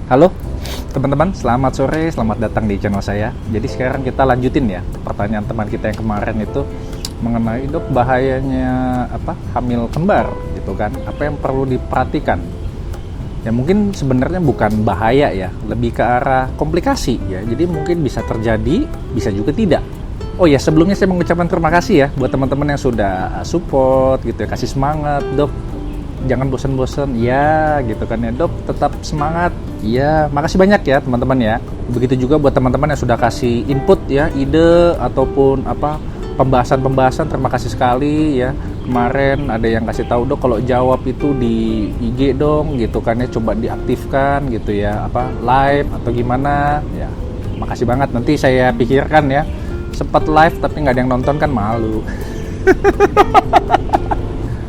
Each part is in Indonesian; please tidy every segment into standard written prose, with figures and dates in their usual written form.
Halo teman-teman, selamat sore, selamat datang di channel saya. Jadi sekarang kita lanjutin ya pertanyaan teman kita yang kemarin itu mengenai dok bahayanya hamil kembar gitu kan. Apa yang perlu diperhatikan? Ya mungkin sebenarnya bukan bahaya ya, lebih ke arah komplikasi ya. Jadi mungkin bisa terjadi, bisa juga tidak. Oh ya, sebelumnya saya mengucapkan terima kasih ya buat teman-teman yang sudah support gitu ya, kasih semangat, dok. Jangan bosan-bosan ya gitu kan ya, dok, tetap semangat. Iya, makasih banyak ya teman-teman ya. Begitu juga buat teman-teman yang sudah kasih input ya, ide ataupun pembahasan-pembahasan, terima kasih sekali ya. Kemarin ada yang kasih tahu, dok kalau jawab itu di IG dong gitu kan ya, coba diaktifkan gitu ya, live atau gimana ya. Makasih banget, nanti saya pikirkan ya. Sempat live tapi nggak ada yang nonton kan malu.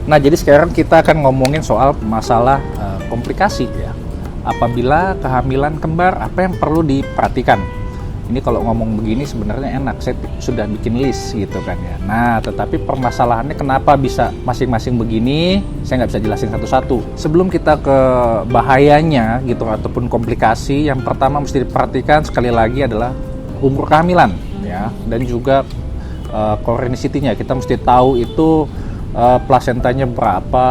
Nah, jadi sekarang kita akan ngomongin soal masalah komplikasi ya. Apabila kehamilan kembar, apa yang perlu diperhatikan? Ini kalau ngomong begini sebenarnya enak, saya sudah bikin list gitu kan ya. Nah, tetapi permasalahannya kenapa bisa masing-masing begini, saya nggak bisa jelasin satu-satu. Sebelum kita ke bahayanya gitu ataupun komplikasi, yang pertama mesti diperhatikan sekali lagi adalah umur kehamilan ya, dan juga chronicity-nya. Kita mesti tahu itu plasentanya berapa,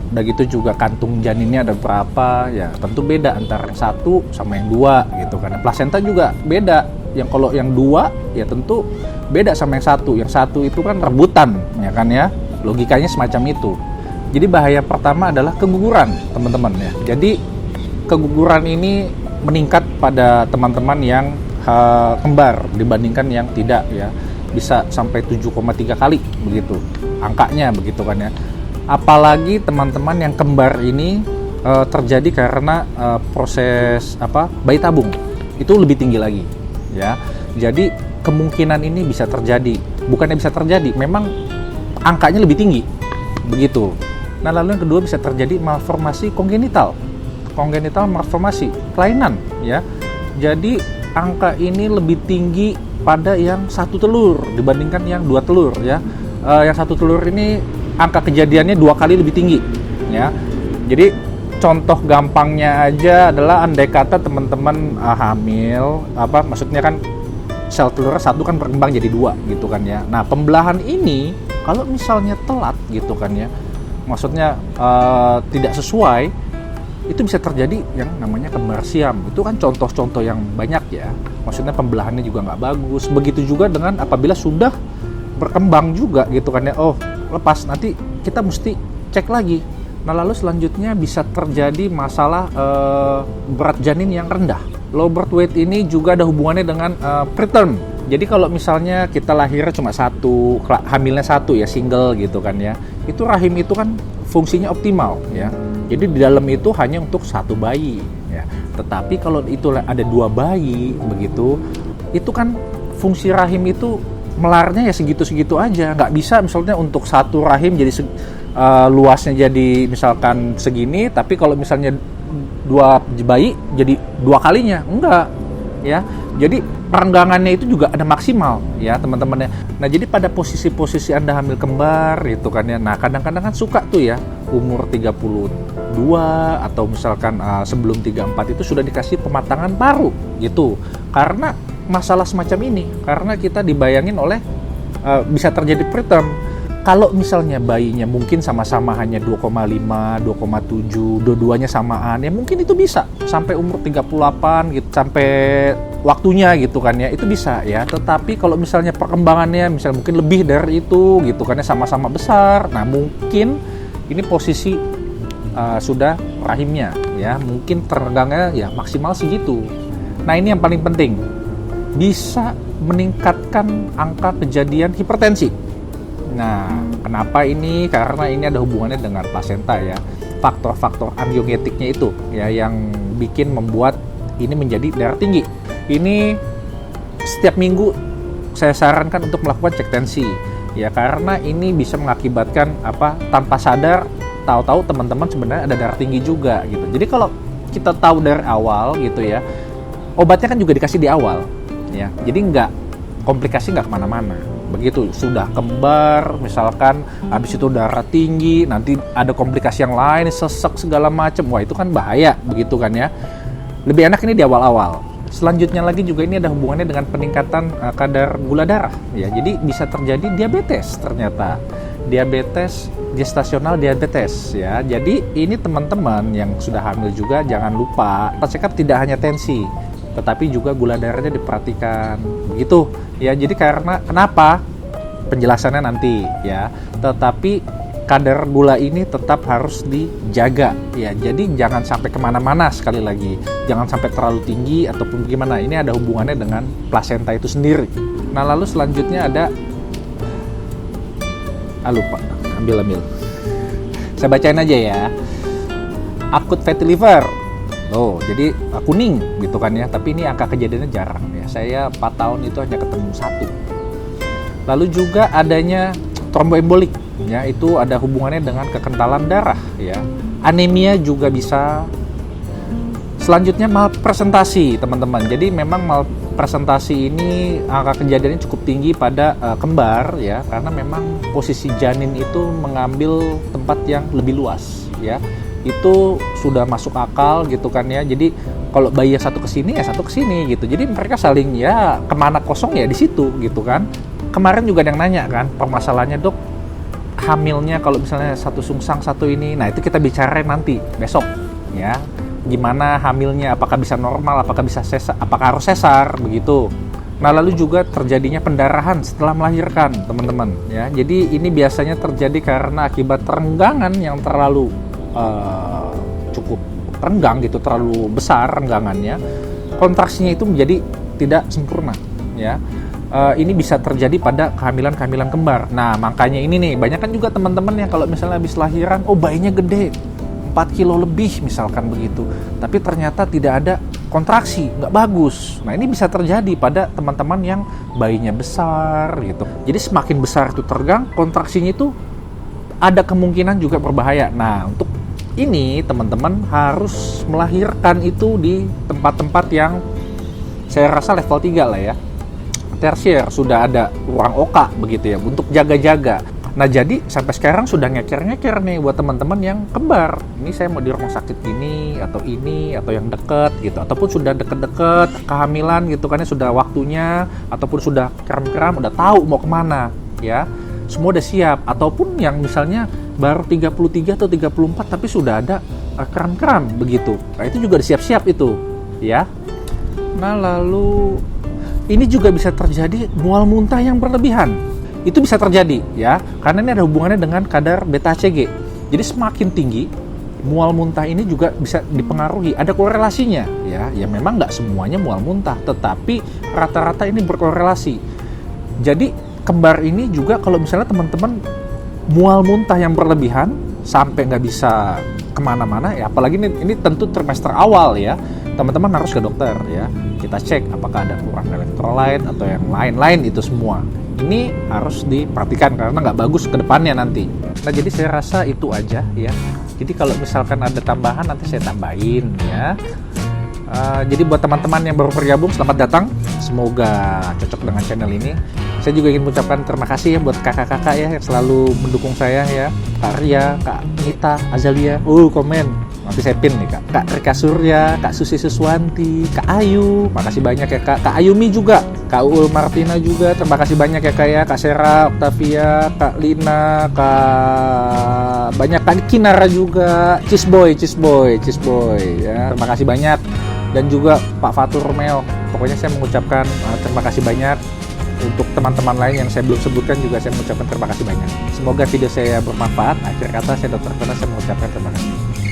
udah gitu juga kantung janinnya ada berapa ya. Tentu beda antara yang satu sama yang dua gitu kan. Plasenta juga beda, yang kalau yang dua ya tentu beda sama yang satu itu kan rebutan ya kan ya, logikanya semacam itu. Jadi bahaya pertama adalah keguguran teman-teman ya. Jadi keguguran ini meningkat pada teman-teman yang kembar dibandingkan yang tidak ya, bisa sampai 7,3 kali begitu angkanya begitu kan ya. Apalagi teman-teman yang kembar ini terjadi karena proses bayi tabung, itu lebih tinggi lagi ya. Jadi kemungkinan ini bisa terjadi, bukannya bisa terjadi, memang angkanya lebih tinggi begitu. Nah, lalu yang kedua bisa terjadi malformasi kongenital malformasi kelainan ya. Jadi angka ini lebih tinggi pada yang satu telur dibandingkan yang dua telur ya. Yang satu telur ini angka kejadiannya 2 kali lebih tinggi ya. Jadi contoh gampangnya aja adalah andai kata teman-teman hamil, maksudnya kan sel telurnya satu kan berkembang jadi 2 gitu kan ya. Nah, pembelahan ini kalau misalnya telat gitu kan ya, maksudnya tidak sesuai, itu bisa terjadi yang namanya kembar siam. Itu kan contoh-contoh yang banyak ya, maksudnya pembelahannya juga nggak bagus. Begitu juga dengan apabila sudah berkembang juga gitu kan ya, oh lepas, nanti kita mesti cek lagi. Nah, lalu selanjutnya bisa terjadi masalah berat janin yang rendah. Low birth weight ini juga ada hubungannya dengan preterm. Jadi kalau misalnya kita lahirnya cuma satu, hamilnya satu ya, single gitu kan ya, itu rahim itu kan fungsinya optimal ya. Jadi di dalam itu hanya untuk satu bayi ya. Tetapi kalau itu ada 2 bayi begitu, itu kan fungsi rahim itu melarnya ya segitu-segitu aja. Nggak bisa misalnya untuk satu rahim jadi luasnya jadi misalkan segini, tapi kalau misalnya 2 bayi jadi 2 kalinya, enggak ya. Jadi perenggangannya itu juga ada maksimal ya teman-teman ya. Nah, jadi pada posisi-posisi Anda hamil kembar gitu kan ya. Nah, kadang-kadang kan suka tuh ya umur 32 atau misalkan sebelum 34 itu sudah dikasih pematangan paru gitu. Karena masalah semacam ini, karena kita dibayangin oleh bisa terjadi preterm. Kalau misalnya bayinya mungkin sama-sama hanya 2,5, 2,7, dua-duanya samaan, ya mungkin itu bisa sampai umur 38 gitu, sampai waktunya gitu kan ya, itu bisa ya. Tetapi kalau misalnya perkembangannya misalnya mungkin lebih dari itu gitu kan ya, sama-sama besar, nah mungkin ini posisi sudah rahimnya ya, mungkin terenggangnya ya maksimal segitu. Nah, ini yang paling penting, bisa meningkatkan angka kejadian hipertensi. Nah, kenapa ini? Karena ini ada hubungannya dengan plasenta ya. Faktor-faktor amiogenetiknya itu ya yang bikin membuat ini menjadi darah tinggi. Ini setiap minggu saya sarankan untuk melakukan cek tensi ya, karena ini bisa mengakibatkan tanpa sadar tahu-tahu teman-teman sebenarnya ada darah tinggi juga gitu. Jadi kalau kita tahu dari awal gitu ya, obatnya kan juga dikasih di awal ya. Jadi komplikasi nggak kemana-mana. Begitu sudah kembar misalkan, habis itu darah tinggi, nanti ada komplikasi yang lain, sesek segala macam, wah itu kan bahaya begitu kan ya. Lebih enak ini di awal-awal. Selanjutnya lagi juga ini ada hubungannya dengan peningkatan kadar gula darah ya. Jadi bisa terjadi diabetes ternyata. Diabetes gestasional diabetes ya. Jadi ini teman-teman yang sudah hamil juga jangan lupa check up tidak hanya tensi, tetapi juga gula darahnya diperhatikan. Begitu ya. Jadi karena kenapa? Penjelasannya nanti ya. Tetapi kadar gula ini tetap harus dijaga ya, jadi jangan sampai kemana-mana. Sekali lagi, jangan sampai terlalu tinggi ataupun gimana. Ini ada hubungannya dengan plasenta itu sendiri. Nah lalu selanjutnya ada lupa, ambil saya bacain aja ya. Akut fatty liver, jadi kuning gitu kan ya, tapi ini angka kejadiannya jarang ya. Saya 4 tahun itu hanya ketemu 1. Lalu juga adanya tromboembolik ya, itu ada hubungannya dengan kekentalan darah ya. Anemia juga bisa. Selanjutnya malpresentasi teman-teman. Jadi memang malpresentasi ini angka kejadiannya cukup tinggi pada kembar ya, karena memang posisi janin itu mengambil tempat yang lebih luas ya. Itu sudah masuk akal gitu kan ya. Jadi kalau bayi yang satu ke sini ya satu ke sini gitu. Jadi mereka saling ya kemana kosong ya di situ gitu kan. Kemarin juga ada yang nanya kan, permasalahannya dok, hamilnya kalau misalnya satu sungsang satu ini, nah itu kita bicarain nanti besok ya. Gimana hamilnya, apakah bisa normal, apakah bisa sesar, apakah harus sesar begitu. Nah lalu juga terjadinya pendarahan setelah melahirkan teman-teman ya. Jadi ini biasanya terjadi karena akibat renggangan yang terlalu cukup renggang gitu, terlalu besar renggangannya, kontraksinya itu menjadi tidak sempurna ya. Ini bisa terjadi pada kehamilan kembar. Nah makanya ini nih, banyak kan juga teman-teman yang kalau misalnya habis lahiran, bayinya gede 4 kilo lebih misalkan begitu, tapi ternyata tidak ada kontraksi, nggak bagus. Nah ini bisa terjadi pada teman-teman yang bayinya besar gitu. Jadi semakin besar itu tergang, kontraksinya itu ada kemungkinan juga berbahaya. Nah untuk ini teman-teman harus melahirkan itu di tempat-tempat yang saya rasa level 3 lah ya, tersier, sudah ada ruang oka begitu ya, untuk jaga-jaga. Nah jadi sampai sekarang sudah ngeker-ngeker nih buat teman-teman yang kembar. Ini saya mau di rumah sakit ini atau yang deket gitu, ataupun sudah deket-deket kehamilan gitu kan ya, sudah waktunya, ataupun sudah kram-kram, udah tahu mau kemana ya, semua udah siap. Ataupun yang misalnya baru 33 atau 34 tapi sudah ada kram-kram begitu, nah itu juga siap-siap itu ya. Nah lalu ini juga bisa terjadi mual muntah yang berlebihan. Itu bisa terjadi ya, karena ini ada hubungannya dengan kadar beta-HCG. Jadi semakin tinggi, mual muntah ini juga bisa dipengaruhi. Ada korelasinya ya. Ya memang nggak semuanya mual muntah, tetapi rata-rata ini berkorelasi. Jadi kembar ini juga kalau misalnya teman-teman mual muntah yang berlebihan sampai nggak bisa kemana-mana ya, apalagi ini tentu trimester awal ya, teman-teman harus ke dokter ya. Kita cek apakah ada kurang elektrolit atau yang lain-lain, itu semua ini harus diperhatikan karena nggak bagus ke depannya nanti. Nah jadi saya rasa itu aja ya. Jadi kalau misalkan ada tambahan nanti saya tambahin ya. Jadi buat teman-teman yang baru bergabung, selamat datang. Semoga cocok dengan channel ini. Saya juga ingin mengucapkan terima kasih ya buat kakak-kakak ya yang selalu mendukung saya ya. Kak Ria, Kak Nita, Azalia, komen. Nanti saya pin nih Kak Rika Surya, Kak Susi Suswanti, Kak Ayu, makasih banyak ya Kak Ayumi juga, Kak Ul Martina juga, terima kasih banyak ya Kak ya, Kak Sera, Octavia, Kak Lina, Kak banyak, Kak Kinara juga, Cisboy ya, terima kasih banyak. Dan juga Pak Fatur Romeo, pokoknya saya mengucapkan terima kasih banyak. Untuk teman-teman lain yang saya belum sebutkan juga saya mengucapkan terima kasih banyak. Semoga video saya bermanfaat. Akhir kata saya Dr. Tana, saya mengucapkan terima kasih.